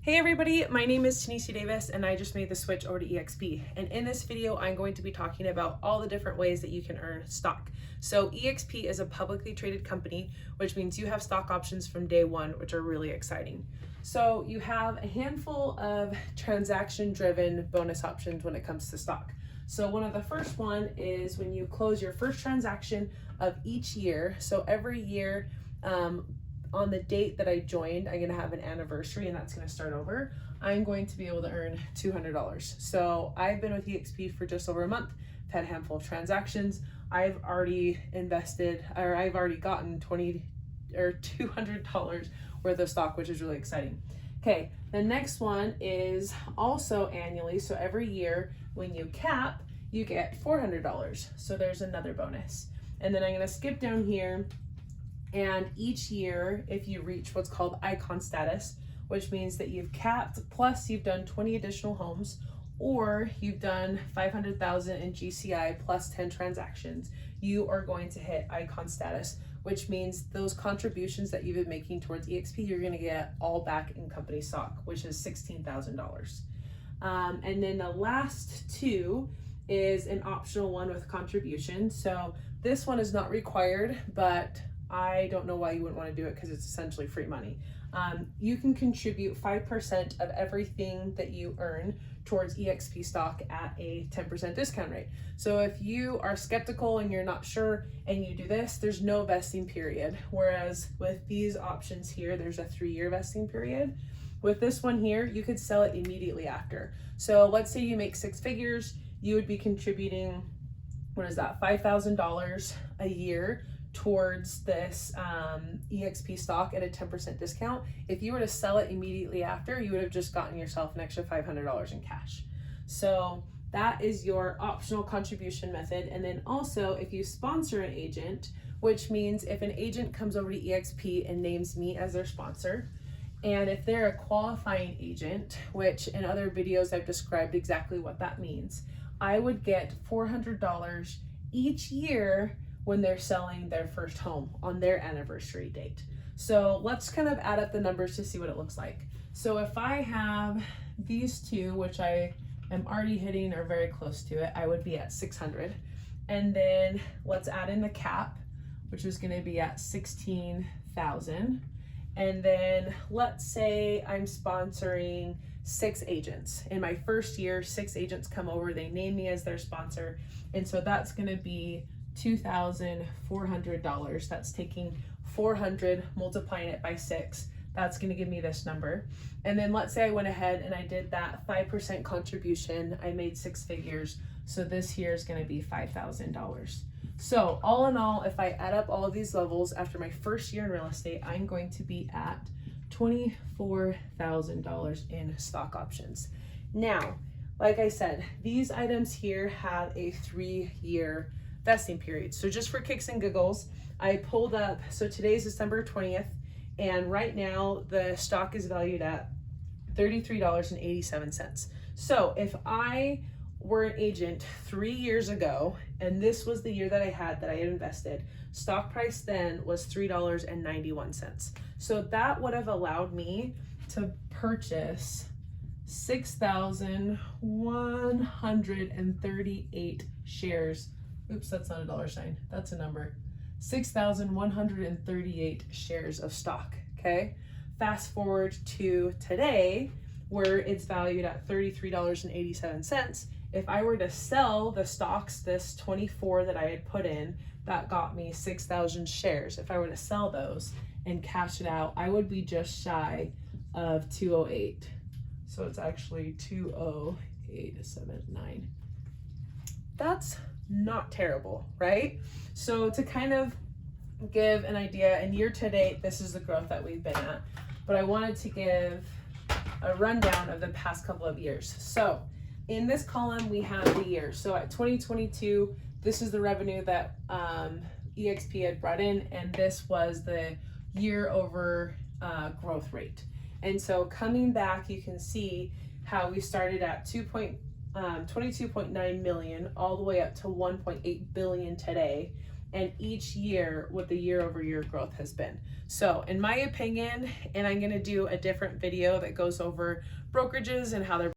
Hey everybody, my name is Tanisha Davis and I just made the switch over to eXp. And in this video, I'm going to be talking about all the different ways that you can earn stock. So eXp is a publicly traded company, which means you have stock options from day one, which are really exciting. So you have a handful of transaction-driven bonus options when it comes to stock. So one of the first one is when you close your first transaction of each year. So every year, on the date that I joined, I'm gonna have an anniversary and that's gonna start over. I'm going to be able to earn $200. So I've been with eXp for just over a month. I've had a handful of transactions. I've already invested, or I've already gotten $200 worth of stock, which is really exciting. Okay, the next one is also annually. So every year when you cap, you get $400. So there's another bonus. And then I'm gonna skip down here. And each year, if you reach what's called icon status, which means that you've capped, plus you've done 20 additional homes, or you've done 500,000 in GCI plus 10 transactions, you are going to hit icon status, which means those contributions that you've been making towards eXp, you're gonna get all back in company stock, which is $16,000. And then the last two is an optional one with contribution. So this one is not required, but I don't know why you wouldn't want to do it because it's essentially free money. You can contribute 5% of everything that you earn towards eXp stock at a 10% discount rate. So if you are skeptical and you're not sure and you do this, there's no vesting period. Whereas with these options here, there's a 3-year vesting period. With this one here, you could sell it immediately after. So let's say you make 6 figures, you would be contributing, $5,000 a year towards this eXp stock at a 10% discount. If you were to sell it immediately after, you would have just gotten yourself an extra $500 in cash. So that is your optional contribution method. And then also if you sponsor an agent, which means if an agent comes over to eXp and names me as their sponsor, and if they're a qualifying agent, which in other videos I've described exactly what that means, I would get $400 each year when they're selling their first home on their anniversary date. So let's kind of add up the numbers to see what it looks like. So if I have these two, which I am already hitting or very close to it, I would be at 600. And then let's add in the cap, which is gonna be at 16,000. And then let's say I'm sponsoring 6 agents. In my first year, 6 agents come over, they name me as their sponsor. And so that's gonna be $2,400. That's taking 400, multiplying it by 6. That's gonna give me this number. And then let's say I went ahead and I did that 5% contribution. I made 6 figures. So this here is gonna be $5,000. So all in all, if I add up all of these levels after my first year in real estate, I'm going to be at $24,000 in stock options. Now, like I said, these items here have a 3-year vesting period. So just for kicks and giggles, I pulled up, so today's December 20th, and right now the stock is valued at $33.87. So if I were an agent 3 years ago, and this was the year that I had invested, stock price then was $3.91. So that would have allowed me to purchase 6,138 shares. Oops, that's not a dollar sign, that's a number. 6,138 shares of stock, okay? Fast forward to today, where it's valued at $33.87. If I were to sell the stocks, this 24 that I had put in, that got me 6,000 shares. If I were to sell those and cash it out, I would be just shy of 208. So it's actually 20879. That's not terrible, right? So to kind of give an idea, and year to date, this is the growth that we've been at, but I wanted to give a rundown of the past couple of years. So in this column, we have the year. So at 2022, this is the revenue that eXp had brought in, and this was the year over growth rate. And so coming back, you can see how we started at 22.9 million all the way up to 1.8 billion today. and each year what the year-over-year growth has been. So in my opinion, and I'm going to do a different video that goes over brokerages and how they're